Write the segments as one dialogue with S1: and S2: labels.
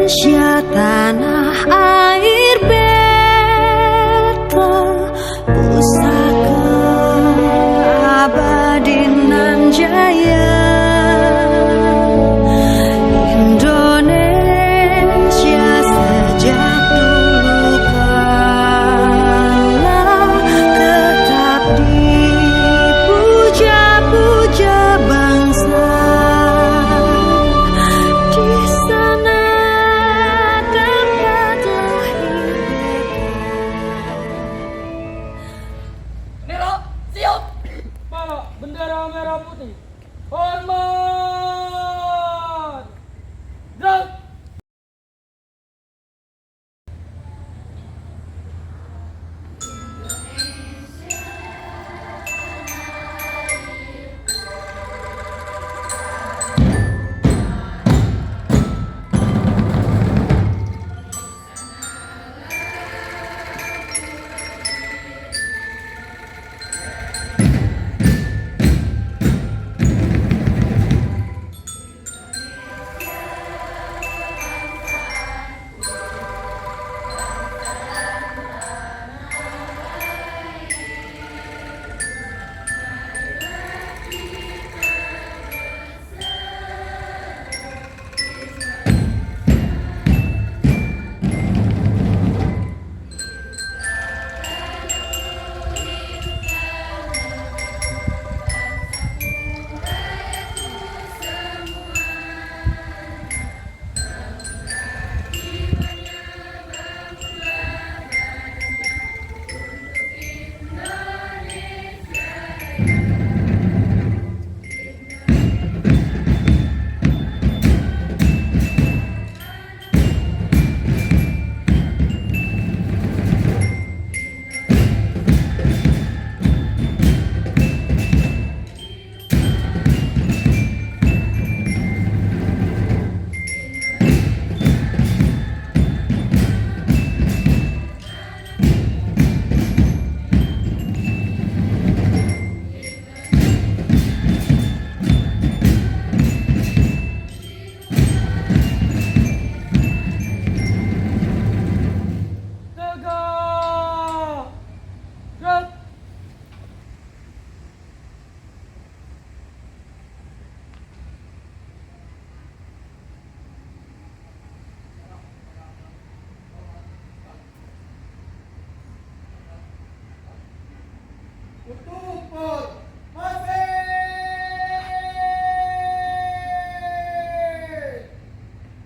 S1: Indonesia tanah air beta, pusaka abadi nan jaya. Indonesia sejak dulu kala tetap dipuja-puja bangsa. Di sana tempat lahir beta.
S2: Bendera siap. Bawa bendera merah putih. Hormat. Gerak. Tegak. Gerak. Tutup. Masih.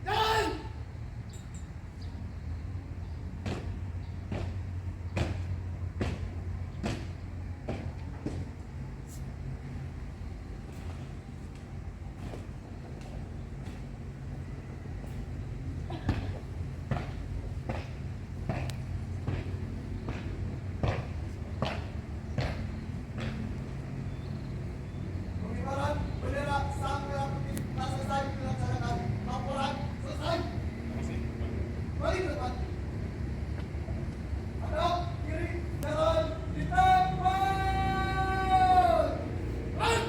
S2: Jalan. Pengibaran bendera Sang Merah Putih telah selesai dilaksanakan. Laporan selesai. Balik ke depan. Hadap kiri, jalan di tempat. Run!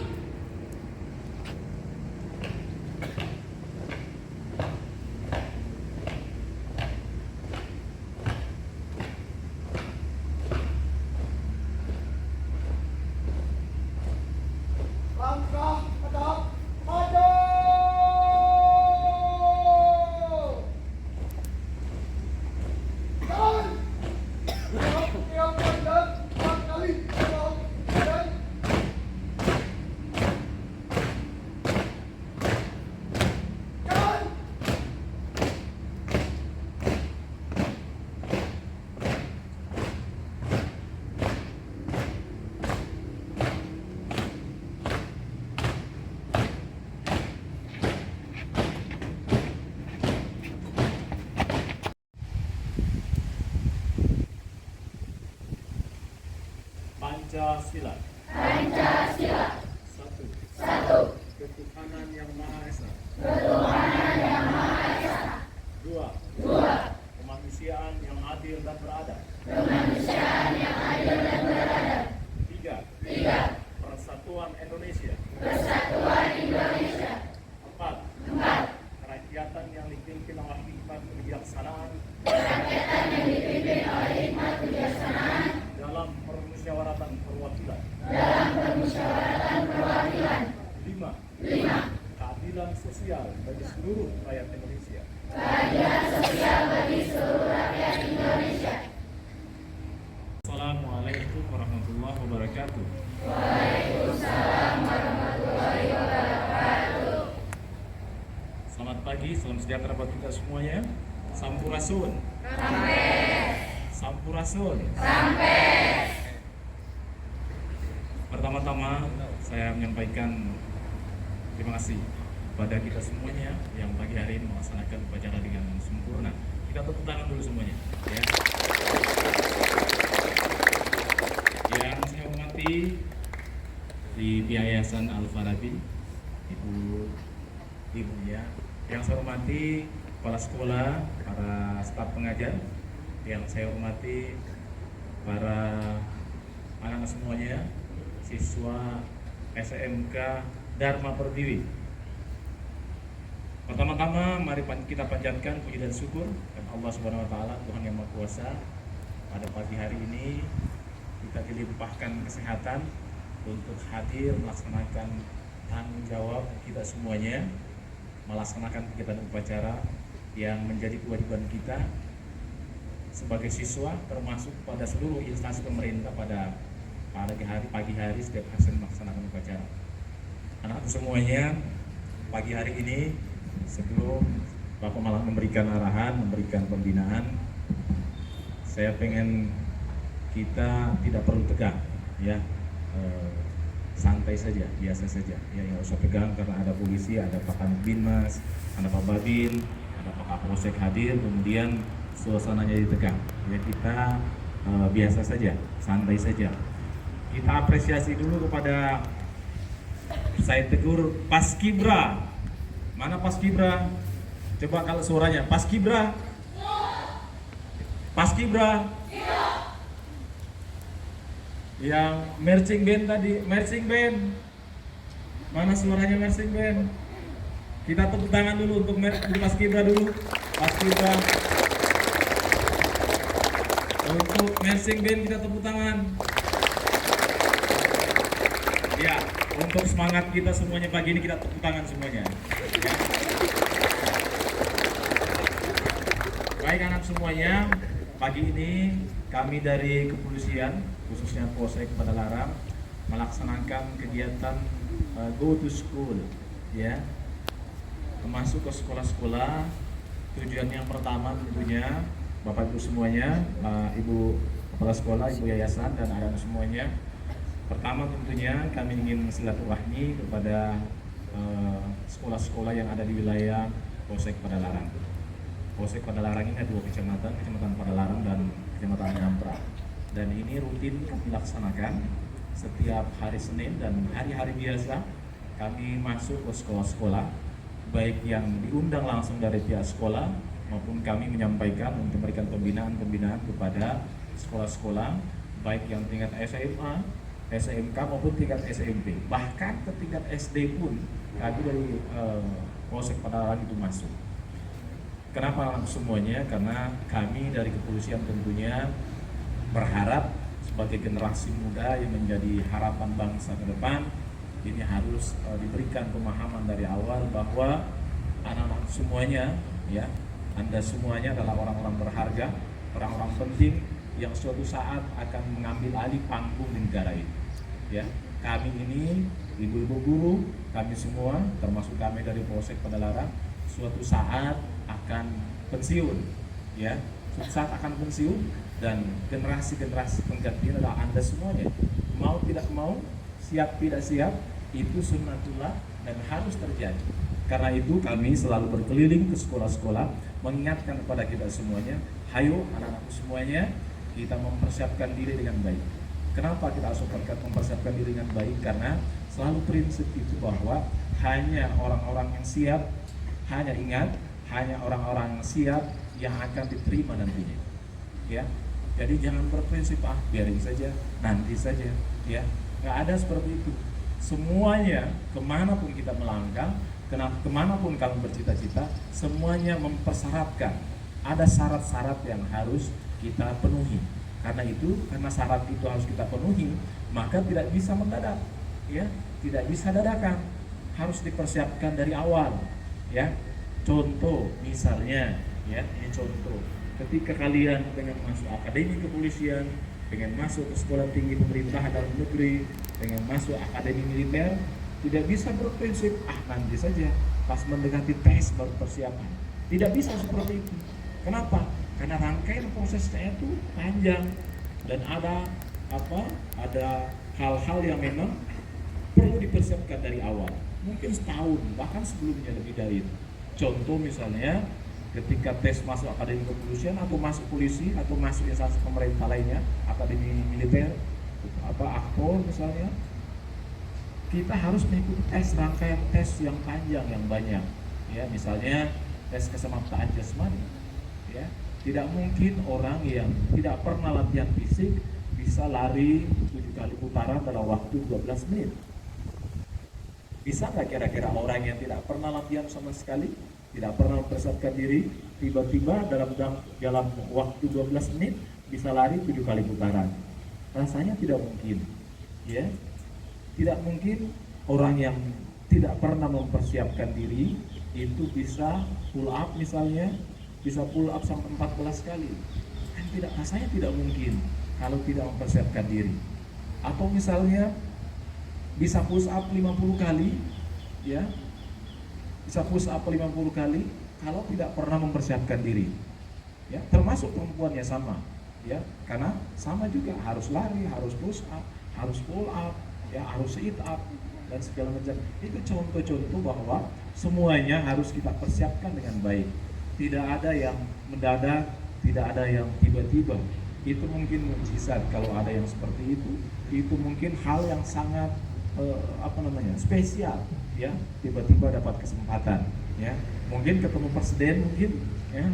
S2: Langkah hadap maju. Jalan. Tiap panjang 4 kali dorong dan jalan.
S3: Pancasila.
S4: Pancasila.
S3: Satu.
S4: Satu.
S3: Ketuhanan yang Maha Esa.
S4: Ketuhanan yang Maha Esa.
S3: Dua.
S4: Dua.
S3: Kemanusiaan yang adil dan beradab.
S4: Kemanusiaan yang adil dan beradab.
S3: Tiga.
S4: Tiga.
S3: Persatuan Indonesia.
S4: Persatuan Indonesia.
S3: Empat.
S4: Empat.
S3: Kerakyatan yang dipimpin oleh hikmat kebijaksanaan
S4: kerakyatan yang dipimpin oleh hikmat kebijaksanaan
S3: dalam permusyawaratan perwakilan.
S4: dalam permusyawaratan perwakilan.
S3: 5.
S4: 5.
S3: Keadilan sosial bagi seluruh rakyat Indonesia.
S4: Keadilan sosial bagi seluruh rakyat Indonesia.
S3: Assalamualaikum warahmatullahi wabarakatuh.
S4: Waalaikumsalam warahmatullahi wabarakatuh.
S3: Selamat pagi, salam sejahtera buat kita semuanya. Sampurasun. Sampurasun. Pertama-tama saya menyampaikan terima kasih kepada kita semuanya yang pagi hari ini melaksanakan upacara dengan sempurna. Kita tepuk tangan dulu semuanya, ya. Yang saya hormati di Yayasan Al-Farabi, ibunya. Yang saya hormati kepala sekolah, para staf pengajar. Yang saya hormati para anak-anak semuanya, siswa SMK Dharma Pertiwi. Pertama-tama mari kita panjatkan puji dan syukur kepada Allah Subhanahu wa taala, Tuhan yang Maha Kuasa. Pada pagi hari ini kita dilimpahkan kesehatan untuk hadir melaksanakan tanggung jawab kita semuanya, melaksanakan kegiatan upacara yang menjadi kewajiban kita sebagai siswa, termasuk pada seluruh instansi pemerintah pada pagi hari setiap hari melaksanakan upacara. Anak-anak semuanya, pagi hari ini sebelum Bapak malah memberikan arahan, memberikan pembinaan, saya pengen kita tidak perlu tegang, ya, santai saja, biasa saja, ya, nggak usah tegang karena ada polisi, ada Pak Kanit Binmas, ada Pak Babin, ada Pak Kapolsek hadir, kemudian suasananya jadi tegang. Ya, kita biasa saja, santai saja. Kita apresiasi dulu kepada, saya tegur Paskibra. Mana Paskibra? Coba kalau suaranya Paskibra. Paskibra. Yang marching band tadi, marching band. Mana suaranya marching band? Kita tepuk tangan dulu untuk Paskibra dulu. Paskibra. Untuk marching band kita tepuk tangan. Ya, untuk semangat kita semuanya pagi ini kita tepuk tangan semuanya. Ya. Baik anak semuanya, pagi ini kami dari kepolisian, khususnya Polsek Padalarang, melaksanakan kegiatan go to school, ya, masuk ke sekolah-sekolah. Tujuan yang pertama tentunya Bapak Ibu semuanya, Ibu Kepala Sekolah, Ibu Yayasan, dan anak semuanya. Pertama tentunya kami ingin silaturahmi kepada sekolah-sekolah yang ada di wilayah Polsek Padalarang. Polsek Padalarang ini ada 2 kecamatan, Kecamatan Padalarang dan Kecamatan Nyampra. Dan ini rutin kami laksanakan setiap hari Senin dan hari-hari biasa kami masuk ke sekolah-sekolah, baik yang diundang langsung dari pihak sekolah maupun kami menyampaikan untuk memberikan pembinaan kepada sekolah-sekolah, baik yang tingkat SMA, SMK maupun tingkat SMP, bahkan ke tingkat SD pun kami dari Polsek Padalarang itu masuk. Kenapa semuanya? Karena kami dari kepolisian tentunya berharap sebagai generasi muda yang menjadi harapan bangsa ke depan, ini harus diberikan pemahaman dari awal bahwa anak-anak semuanya, ya, Anda semuanya adalah orang-orang berharga, orang-orang penting yang suatu saat akan mengambil alih panggung di negara ini. Ya, kami ini ibu-ibu guru, kami semua termasuk kami dari Polsek Padalarang suatu saat akan pensiun, ya, suatu saat akan pensiun dan generasi-generasi pengganti adalah Anda semuanya. Mau tidak mau, siap tidak siap, itu sunnatullah dan harus terjadi. Karena itu kami selalu berkeliling ke sekolah-sekolah mengingatkan kepada kita semuanya, hayo anak-anakku semuanya, kita mempersiapkan diri dengan baik. Kenapa kita harus mempersiapkan diri dengan baik? Karena selalu prinsip itu bahwa hanya orang-orang yang siap, hanya ingat, hanya orang-orang yang siap yang akan diterima nantinya. Ya, jadi jangan berprinsip biarin saja, nanti saja. Ya, nggak ada seperti itu. Semuanya kemanapun kita melangkah kemanapun kamu bercita-cita, semuanya mempersyaratkan ada syarat-syarat yang harus kita penuhi. Karena syarat itu harus kita penuhi, maka tidak bisa mendadak, ya, tidak bisa dadakan, harus dipersiapkan dari awal, ya. Contoh misalnya, ya, ini contoh, ketika kalian pengen masuk akademi kepolisian, pengen masuk ke sekolah tinggi pemerintahan dalam negeri, pengen masuk akademi militer, tidak bisa berprinsip nanti saja pas mendekati tes baru persiapan. Tidak bisa seperti itu. Kenapa? Karena rangkaian prosesnya itu panjang dan ada hal-hal yang memang perlu dipersiapkan dari awal. Mungkin setahun, bahkan sebelumnya lebih dari itu. Contoh misalnya ketika tes masuk akademi kepolisian atau masuk polisi atau masuk instansi pemerintah lainnya, akademi militer, akpol misalnya, kita harus mengikuti rangkaian tes yang panjang yang banyak. Ya, misalnya tes kesemaptaan jasmani. Ya, tidak mungkin orang yang tidak pernah latihan fisik bisa lari 7 kali putaran dalam waktu 12 menit. Bisa nggak kira-kira orang yang tidak pernah latihan sama sekali, tidak pernah mempersiapkan diri, tiba-tiba dalam waktu 12 menit bisa lari 7 kali putaran? Rasanya tidak mungkin. Ya, tidak mungkin orang yang tidak pernah mempersiapkan diri itu bisa pull up misalnya, bisa pull up sampai 14 kali. Kan rasanya tidak mungkin kalau tidak mempersiapkan diri. Atau misalnya bisa push up 50 kali, ya. Bisa push up 50 kali kalau tidak pernah mempersiapkan diri. Ya, termasuk perempuannya sama, ya. Karena sama juga harus lari, harus push up, harus pull up, ya, harus sit up dan segala macam. Itu contoh-contoh bahwa semuanya harus kita persiapkan dengan baik. Tidak ada yang mendadak, tidak ada yang tiba-tiba. Itu mungkin mukjizat kalau ada yang seperti itu. Itu mungkin hal yang sangat spesial, ya. Tiba-tiba dapat kesempatan, ya. Mungkin ketemu presiden, mungkin, ya.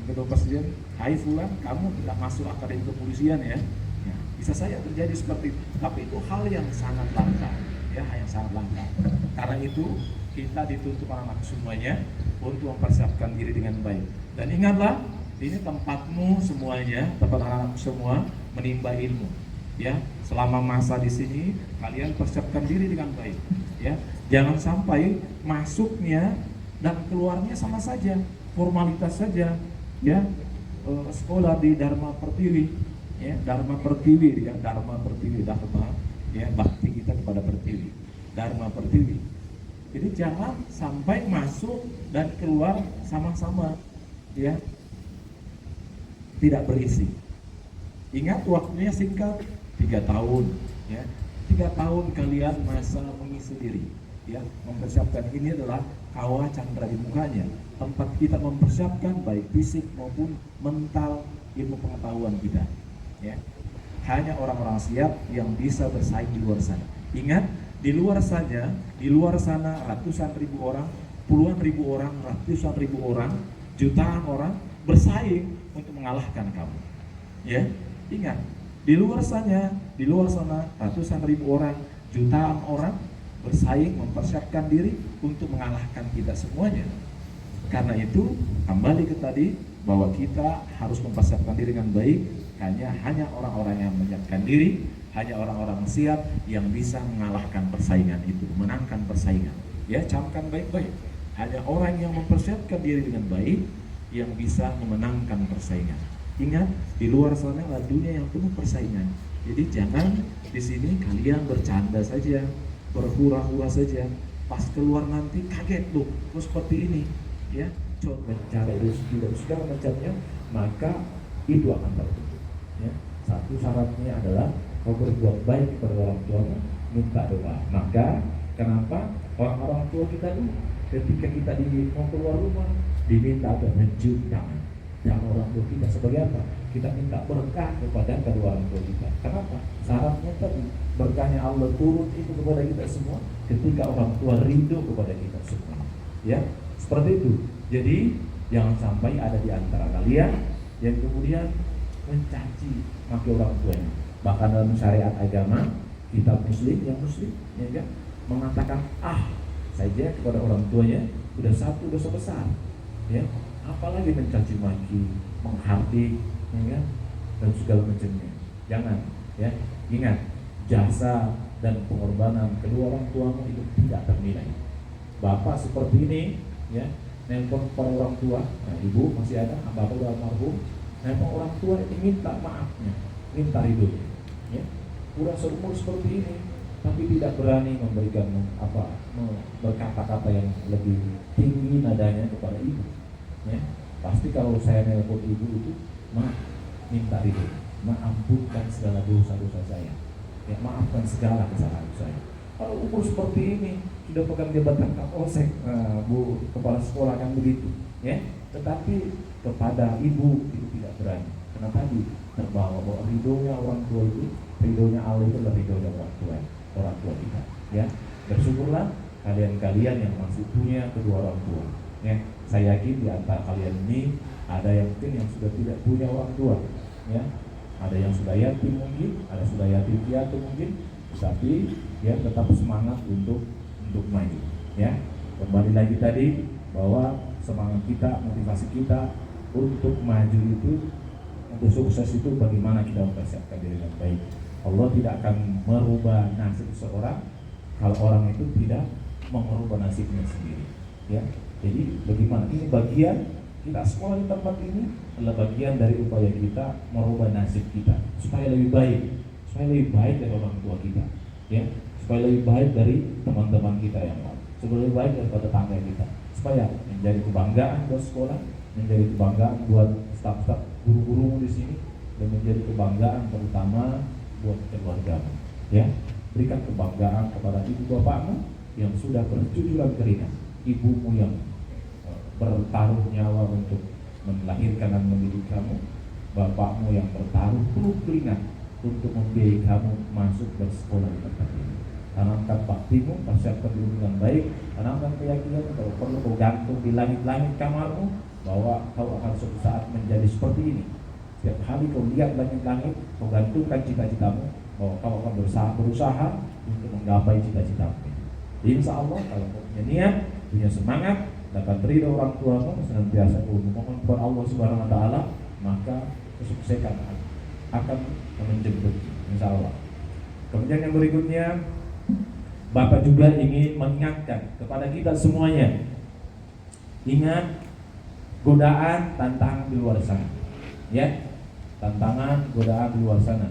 S3: Ketemu presiden, hai Fulan, kamu tidak masuk akademi kepolisian, ya. Ya, bisa saja terjadi seperti itu. Tapi itu hal yang sangat langka, ya, yang sangat langka. Karena itu kita dituntut anak-anak semuanya untuk mempersiapkan diri dengan baik. Dan ingatlah, ini tempatmu semuanya, tempat anak-anak semua menimba ilmu. Ya, selama masa di sini kalian persiapkan diri dengan baik. Ya, jangan sampai masuknya dan keluarnya sama saja, formalitas saja. Ya, sekolah di Dharma Pertiwi, ya, Dharma Pertiwi, ya, Dharma Pertiwi, Dharma, ya, bakti kita kepada Pertiwi, Dharma Pertiwi. Jadi jangan sampai masuk dan keluar sama-sama, ya, tidak berisi. Ingat waktunya singkat, 3 tahun, ya. 3 tahun kalian masa mengisi diri, ya, mempersiapkan. Ini adalah kawah candra di mukanya, tempat kita mempersiapkan baik fisik maupun mental, ilmu pengetahuan kita, ya. Hanya orang-orang siap yang bisa bersaing di luar sana. Ingat, di luar sana ratusan ribu orang, puluhan ribu orang, ratusan ribu orang, jutaan orang bersaing untuk mengalahkan kamu. Ya, ingat, di luar sana ratusan ribu orang, jutaan orang bersaing mempersiapkan diri untuk mengalahkan kita semuanya. Karena itu kembali ke tadi bahwa kita harus mempersiapkan diri dengan baik. Hanya orang-orang yang menyiapkan diri, hanya orang-orang siap yang bisa mengalahkan persaingan itu, menangkan persaingan. Ya, camkan baik-baik. Hanya orang yang mempersiapkan diri dengan baik yang bisa memenangkan persaingan. Ingat, di luar sana adalah dunia yang penuh persaingan. Jadi jangan di sini kalian bercanda saja, berhura-hura saja. Pas keluar nanti kaget loh, kok seperti ini, ya. Coba mencari rezeki dan segala macamnya, maka itu akan tertutup. Ya. Satu syaratnya adalah kau berbuat baik kepada orang tua, minta doa. Maka kenapa orang-orang tua kita dulu ketika kita mau keluar rumah diminta untuk mencium tangan orang tua kita. Sebagai apa? Kita minta berkah kepada kedua orang tua kita. Kenapa? Syaratnya tadi berkahnya Allah turun itu kepada kita semua ketika orang tua rindu kepada kita semua. Ya, seperti itu. Jadi jangan sampai ada di antara kalian yang kemudian mencaci maki orang tuanya. Bahkan dalam syariat agama, kitab muslim yang muslim, ya kan, mengatakan saja kepada orang tuanya sudah satu dosa besar, ya. Apalagi mencaci maki, menghardik, ya kan? Dan segala macamnya. Jangan, ya. Ingat, jasa dan pengorbanan kedua orang tuamu itu tidak ternilai. Bapak seperti ini, ya, nelpon kepada orang tua, nah, ibu masih ada, bapak udah almarhum, nelpon orang tua itu minta maafnya, minta ridhonya, ya. Udah seumur seperti ini, tapi tidak berani memberikan berkata-kata yang lebih tinggi nadanya kepada ibu, ya. Pasti kalau saya nelpon ibu itu, minta ridho, ampunkan segala dosa-dosa saya, ya, maafkan segala kesalahan saya. Kalau umur seperti ini sudah pegang jabatan Kapolsek, Bu Kepala Sekolah kan begitu, ya. Tetapi kepada ibu itu tidak berani. Karena tadi terbawa bahwa ridhonya orang tua itu, ridhonya Allah itu adalah ridhonya orang tua kita, ya. Bersyukurlah kalian-kalian yang masih punya kedua orang tua, ya. Saya yakin di antara kalian ini ada yang mungkin yang sudah tidak punya orang tua, ya. Ada yang sudah yatim mungkin, ada sudah yatim piatu mungkin, tapi ya tetap semangat untuk maju, ya. Kembali lagi tadi bahwa semangat kita, motivasi kita untuk maju itu, untuk sukses itu bagaimana kita mempersiapkan diri dengan baik. Allah tidak akan merubah nasib seorang kalau orang itu tidak merubah nasibnya sendiri, ya. Jadi bagaimana, ini bagian kita sekolah di tempat ini adalah bagian dari upaya kita merubah nasib kita supaya lebih baik dari orang tua kita, ya, supaya lebih baik dari teman-teman kita yang lain, supaya lebih baik daripada tetangga kita, supaya menjadi kebanggaan buat sekolah, menjadi kebanggaan buat staf-staf guru-guru di sini, dan menjadi kebanggaan terutama buat keluargamu, ya. Berikan kebanggaan kepada ibu bapakmu yang sudah bercucuran keringat, ibumu yang bertaruh nyawa untuk melahirkan dan mendidik kamu, bapakmu yang bertaruh penuh keringat untuk membiayai kamu masuk bersekolah di tempat ini. Tanamkan baktimu, persiapkan diri dengan baik, tanamkan keyakinan kalau perlu kau gantung di langit-langit kamarmu bahwa kau akan suatu saat menjadi seperti ini. Setiap hari kau lihat langit-langit, kau gantungkan cita-citamu bahwa kau akan berusaha untuk menggapai cita-citamu. Insya Allah kalau kau punya niat, punya semangat, dapat ridho orang tuamu, senantiasa memohon kepada Allah Subhanahu Wa Taala, maka kesuksesan akan menjemput, insya Allah. Kemudian yang berikutnya, Bapak juga ingin mengingatkan kepada kita semuanya, ingat godaan, tantangan di luar sana, ya, tantangan, godaan di luar sana.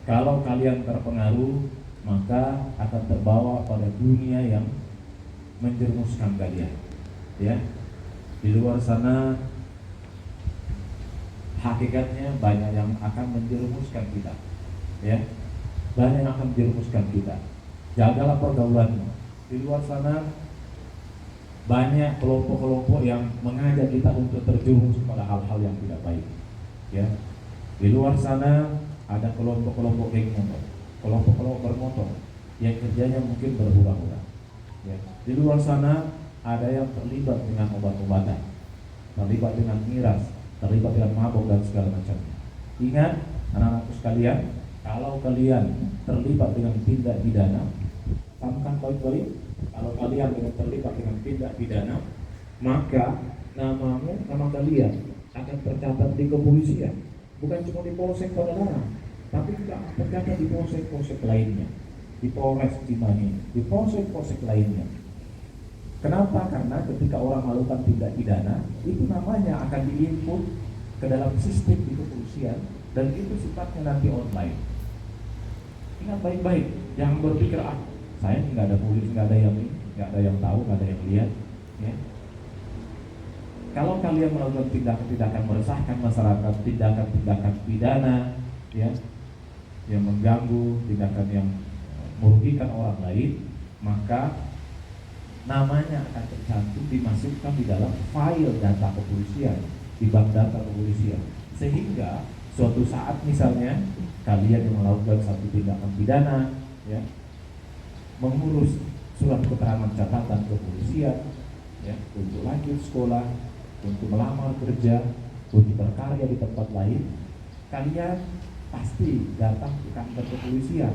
S3: Kalau kalian terpengaruh, maka akan terbawa pada dunia yang menjerumuskan kalian, ya. Di luar sana hakikatnya banyak yang akan menjerumuskan kita, ya. Banyak yang akan menjerumuskan kita. Jagalah pergaulanmu. Di luar sana banyak kelompok-kelompok yang mengajak kita untuk terjerumus pada hal-hal yang tidak baik, ya. Di luar sana ada kelompok-kelompok geng motor, kelompok-kelompok bermotor yang kerjanya mungkin berhura-hura, ya. Di luar sana ada yang terlibat dengan obat-obatan, terlibat dengan miras, terlibat dengan mabuk dan segala macamnya. Ingat anak-anakku sekalian, kalau kalian terlibat dengan tindak pidana, camkan baik-baik. Kalau kalian terlibat dengan tindak pidana, maka nama kalian akan tercatat di kepolisian, bukan cuma di Polsek Padalarang, tapi juga tercatat di polsek-polsek lainnya, di Polres Cimahi, di polsek-polsek lainnya. Kenapa? Karena ketika orang melakukan tindak pidana, itu namanya akan diinput ke dalam sistem di kepolisian, dan itu sifatnya nanti online. Ingat baik-baik, jangan berpikir saya nggak ada polisi, nggak ada yang tahu, nggak ada yang lihat, ya. Kalau kalian melakukan tindakan-tindakan meresahkan masyarakat, tindakan-tindakan pidana, ya, yang mengganggu, tindakan yang merugikan orang lain, maka namanya akan tercantum, dimasukkan di dalam file data kepolisian, di bank data kepolisian, sehingga suatu saat misalnya kalian yang melakukan satu tindakan pidana, ya, mengurus surat keterangan catatan kepolisian, ya, untuk lanjut sekolah, untuk melamar kerja, untuk berkarya di tempat lain, kalian pasti datang ke kantor kepolisian,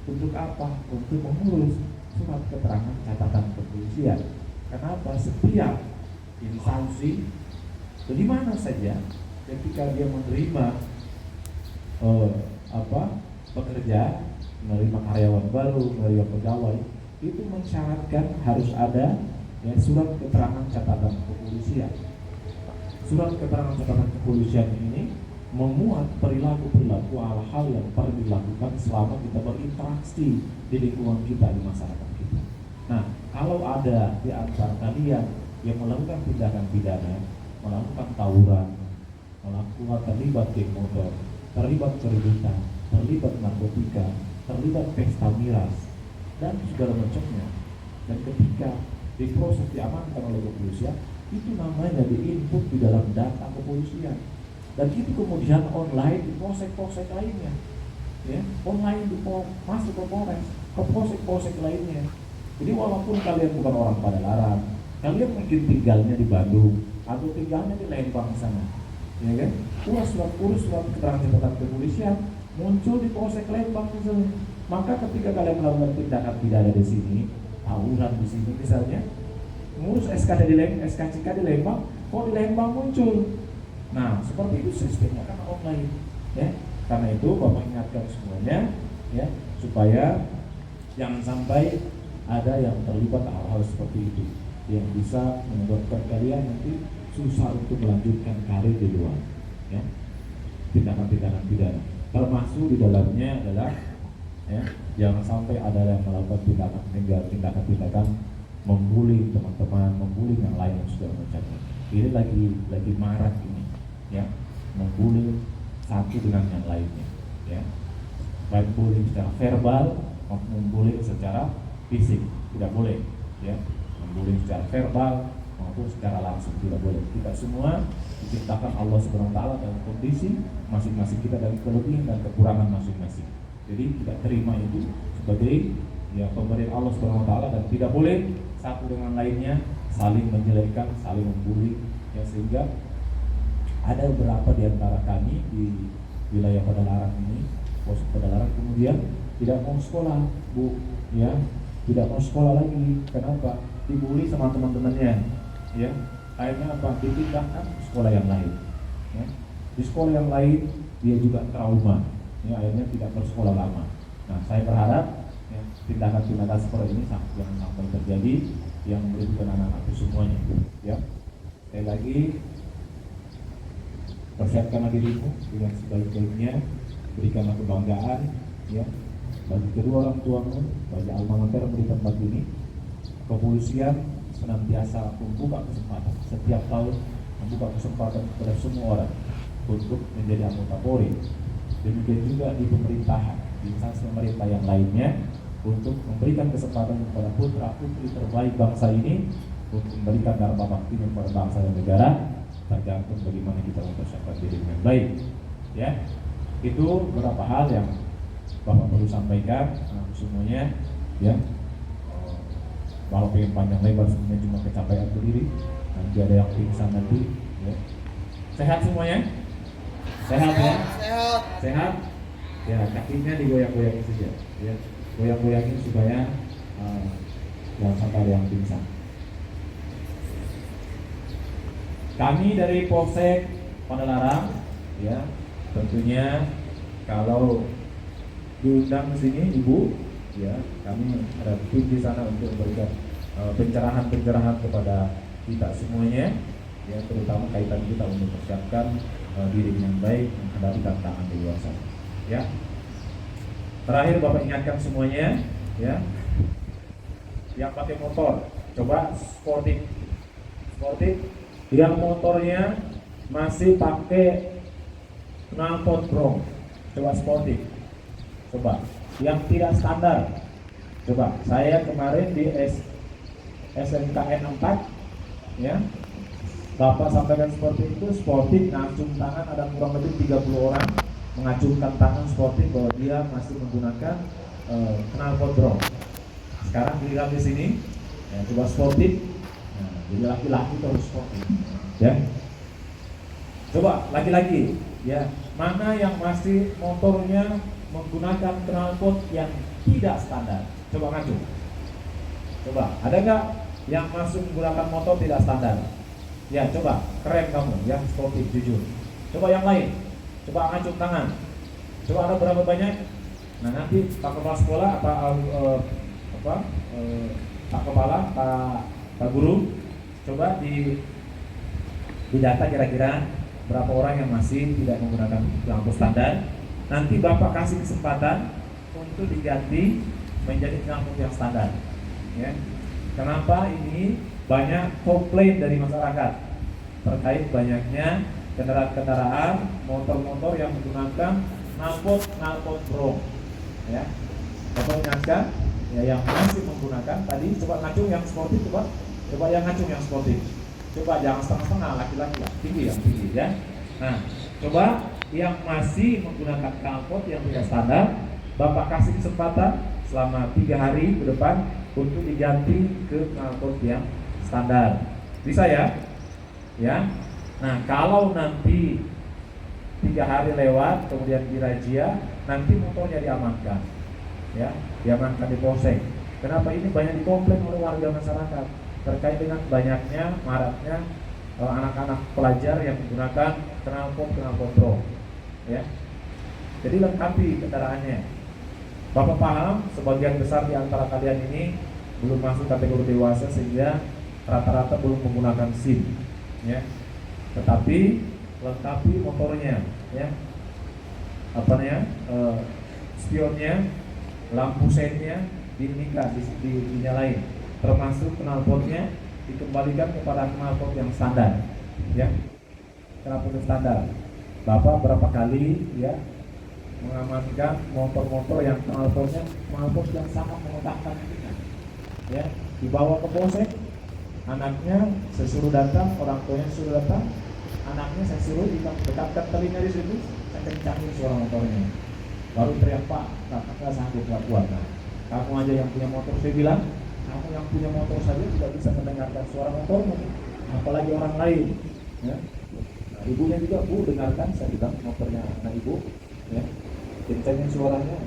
S3: Untuk apa? Untuk mengurus surat keterangan catatan kepolisian. Kenapa? Setiap instansi di mana saja ketika dia menerima pekerja, menerima karyawan baru, menerima pegawai, itu mensyaratkan harus ada ya, surat keterangan catatan kepolisian. Surat keterangan catatan kepolisian ini memuat perilaku-perilaku hal-hal yang perlu dilakukan selama kita berinteraksi di lingkungan kita, di masyarakat kita. Nah, kalau ada di antara kalian yang melakukan tindakan pidana, melakukan tawuran, melakukan terlibat geng motor, terlibat keributan, terlibat narkotika, terlibat pesta miras, dan segala macamnya, dan ketika diproses diamankan oleh kepolisian, itu namanya diinput di dalam data kepolisian, dan itu kemudian online di polsek-polsek lainnya, ya, online masuk ke Polres, ke polsek-polsek lainnya. Jadi walaupun kalian bukan orang Padalarang, kalian mungkin tinggalnya di Bandung atau tinggalnya di Lembang sana, ya kan? Urus surat keterangan catatan kepolisian muncul di polsek Lembang misalnya. Maka ketika kalian melakukan tindakan pidana di sini, tawuran di sini misalnya, ngurus SKCK di Lembang, kok di Lembang muncul. Nah, seperti itu sistemnya kan online, ya. Karena itu Bapak ingatkan semuanya, ya, supaya jangan sampai ada yang terlibat hal-hal seperti itu yang bisa menyebabkan kalian nanti susah untuk melanjutkan karir di luar, ya. Tindakan-tindakan pidana, termasuk di dalamnya adalah, ya, jangan sampai ada yang melakukan tindakan membuli teman-teman, membuli yang lain dan segala macamnya. Ini lagi marak ini, ya, membuli satu dengan yang lainnya, ya, baik bullying secara verbal maupun membuli secara fisik, tidak boleh, ya, membuli secara verbal maupun secara langsung tidak boleh. Kita semua diciptakan Allah Subhanahu wa taala dalam kondisi masing-masing kita dari kelebihan dan kekurangan masing-masing. Jadi kita terima itu sebagai, ya, pemberian Allah Subhanahu wa taala, dan tidak boleh satu dengan lainnya saling menjelekkan, saling membuli, ya, sehingga ada beberapa di antara kami di wilayah Padalarang ini, polsek Padalarang, kemudian tidak mau sekolah, Bu, ya, tidak mau sekolah lagi. Kenapa? Dibully sama teman-temannya, ya. Akhirnya apa? Dipindahkan ke sekolah yang lain, ya. Di sekolah yang lain dia juga trauma, ya, akhirnya tidak bersekolah lama. Nah, saya berharap, ya, tindakan-tindakan seperti ini jangan sampai terjadi yang merugikan anak-anak semuanya, ya. Sekali lagi, persiapkanlah dirimu dengan sebaik-baiknya, berikanlah kebanggaan, ya, bagi kedua orang tuamu, bagi alma mater di tempat ini. Kepolisian senantiasa membuka kesempatan setiap tahun, membuka kesempatan kepada semua orang untuk menjadi anggota Polri. Demikian juga di pemerintahan, di instansi pemerintah yang lainnya, untuk memberikan kesempatan kepada putra putri terbaik bangsa ini untuk memberikan dharma baktinya kepada bangsa dan negara, tergantung bagaimana kita mempersiapkan diri dengan baik, ya. Itu beberapa hal yang Bapak perlu sampaikan semuanya, ya. Kalau pengen panjang lebar semuanya cuma kecapean berdiri, nanti ada yang pingsan nanti, ya. Sehat semuanya? Sehat, ya? Sehat? Ya, kakinya digoyang-goyangin saja, ya. Goyang-goyangin supaya jangan sampai ada yang pingsan. Kami dari Polsek Padalarang, ya, tentunya kalau diundang ke sini Ibu, ya, kami ada tim di sana untuk memberikan pencerahan-pencerahan kepada kita semuanya, ya, terutama kaitan kita untuk mempersiapkan diri yang baik menghadapi tantangan di luar sana, ya. Terakhir Bapak ingatkan semuanya, ya, yang pakai motor coba sportif, yang motornya masih pakai knalpot bro, coba sportif. Coba yang tidak standar, coba saya kemarin di SMKN 4, ya, Bapak sampaikan seperti itu, sportif, ngacung tangan, ada kurang lebih 30 orang mengacungkan tangan sportif bahwa dia masih menggunakan knalpot bro. Sekarang dilihat di sini, ya, coba sportif. Nah, jadi laki-laki harus sportif, ya. Coba laki-laki, ya, mana yang masih motornya menggunakan knalpot yang tidak standar? Coba ngacung. Coba, ada nggak yang masuk menggunakan motor tidak standar? Ya, coba, keren kamu, yang sportif, jujur. Coba yang lain, coba ngacung tangan. Coba ada berapa banyak? Nah nanti Pak Kepala Sekolah, Pak Kepala, Pak Guru, coba di data kira-kira berapa orang yang masih tidak menggunakan knalpot standar. Nanti Bapak kasih kesempatan untuk diganti menjadi knalpot yang standar. Ya. Kenapa ini banyak komplain dari masyarakat terkait banyaknya kendaraan-kendaraan motor-motor yang menggunakan knalpot brong. Ya, Bapak ingatkan ya yang masih menggunakan tadi, coba ngacung yang sportif, coba yang ngacung yang sportif. Coba jangan setengah-setengah, laki-laki lah, tinggi yang tinggi ya. Nah, coba yang masih menggunakan knalpot yang tidak standar, Bapak kasih kesempatan selama 3 hari ke depan untuk diganti ke knalpot yang standar. Bisa ya? Ya. Nah, kalau nanti 3 hari lewat kemudian dirazia, nanti motornya diamankan. Ya, diamankan di polsek. Kenapa ini banyak dikomplain oleh warga masyarakat terkait dengan banyaknya maraknya anak-anak pelajar yang menggunakan knalpot brong. Ya. Jadi lengkapi kendaraannya. Bapak paham sebagian besar di antara kalian ini belum masuk kategori dewasa sehingga rata-rata belum menggunakan SIM, ya. Tetapi lengkapi motornya, ya. Spionnya, lampu sennya dinyalain, termasuk knalpotnya dikembalikan kepada knalpot yang standar, ya. Knalpot yang standar. Bapak berapa kali, ya, mengamankan motor-motor yang knalpot yang sangat menggodakan kita, ya, dibawa ke polsek, anaknya saya suruh datang, orang tuanya suruh datang, anaknya saya suruh dekatkan telinga di situ, saya kencangin suara motornya, baru teriak, Pak, kakak sanggup gak kuat. Nah, kamu aja yang punya motor, saya bilang, kamu yang punya motor saja tidak bisa mendengarkan suara motormu, apalagi orang lain, ya. Nah, ibunya juga, Bu, dengarkan, saya bilang, motornya anak ibu, ya, kencangin suaranya,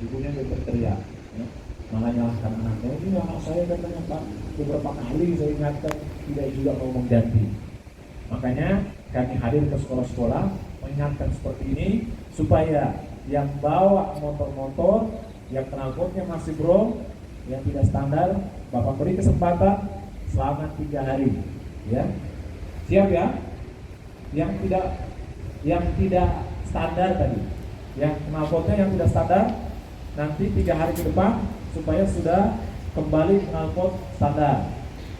S3: ibunya juga berteriak, ya. Malah nyalahkan anaknya, ini anak saya katanya, Pak, beberapa kali saya ingatkan tidak juga mau mengganti. Makanya kami hadir ke sekolah-sekolah mengingatkan seperti ini supaya yang bawa motor-motor yang knalpotnya masih brong, yang tidak standar, Bapak beri kesempatan selama 3 hari, ya. Siap ya? Yang tidak standar tadi, yang knalpotnya yang tidak standar, nanti 3 hari ke depan supaya sudah kembali knalpot standar.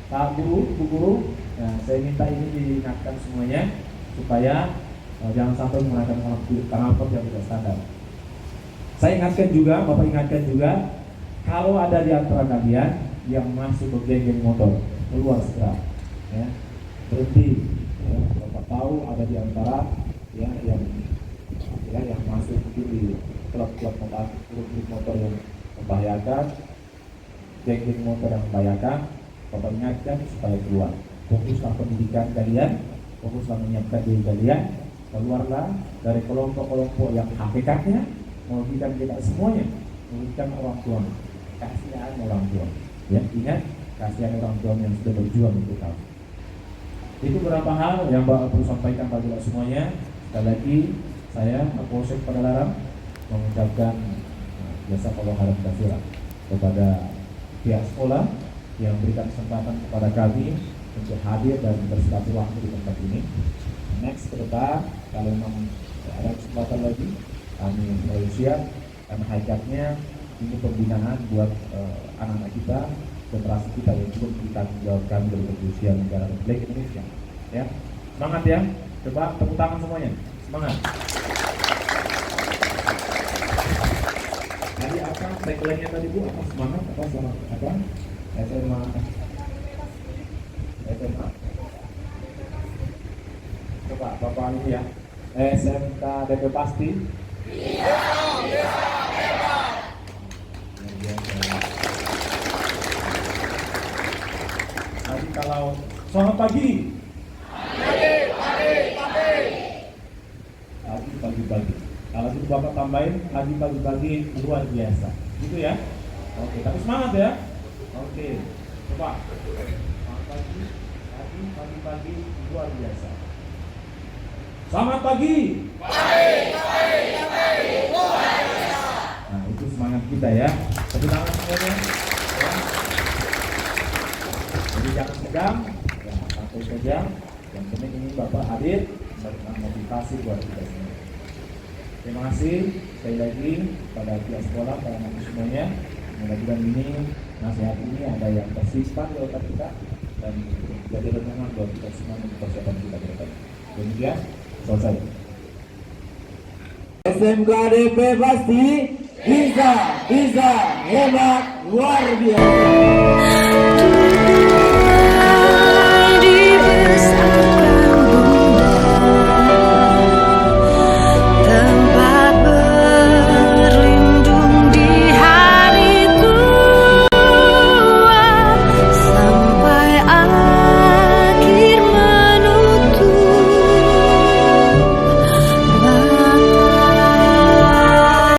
S3: Pak Guru, Ibu Guru, nah, saya minta ini diingatkan semuanya supaya jangan sampai menggunakan knalpot yang tidak standar. Saya ingatkan juga, Bapak ingatkan juga, kalau ada di antara kalian yang masih bergeng-geng motor, keluar segera, ya, berhenti. Ya, Bapak tahu ada di antara ya yang masuk di klub-klub motor yang membahayakan, geng-geng motor yang membahayakan. Bapak ingatkan supaya keluar. Fokuslah pendidikan kalian, fokuslah menyiapkan diri kalian, keluarlah dari kelompok-kelompok yang hakikatnya merugikan kita semuanya, merugikan orang tua. Kasihan orang tua, ya, ingat, kasihan orang tua yang sudah berjuang untuk kamu. Itu beberapa hal yang Bapak perlu sampaikan bagi kita semuanya. Sekali lagi saya Kapolsek Padalarang mengucapkan jazakallahu khairan katsiran kepada pihak sekolah yang berikan kesempatan kepada kami untuk hadir dan bersilaturahmi di tempat ini. Next ke depan, kalau memang ada kesempatan lagi, kami selalu siap, karena hakikatnya ini pembinaan buat anak-anak kita, generasi kita yang juga memberikan jawab kami dari kepolisian negara Republik Indonesia. Ya, semangat ya, coba tepuk tangan semuanya, semangat. Tadi apa tagline-nya tadi Bu? Apa semangat? Apa selamat? Apa? SMA. Coba Bapak ini ya. SMK DP pasti. Nanti kalau selamat pagi. Pagi. Kalau gitu Bapak tambahin lagi pagi-pagi luar biasa. Gitu ya. Oke, tapi semangat ya. Oke. Coba. Selamat pagi. Lagi pagi-pagi luar biasa. Selamat pagi. Nah, itu semangat kita ya. Tepuk tangan semuanya. Ya. Jadi jangan tegang, ya, santai saja. Yang penting ini Bapak hadir memberikan motivasi buat kita semua. Terima kasih sekali lagi pada pihak sekolah, para anak semuanya. Mudah-mudahan ini nasihat ini ada yang tersimpan di otak kita dan jadi renungan buat kita semua untuk persiapan kita ke depan. Demikian selesai.
S5: SMK DP pasti bisa, hebat, luar biasa.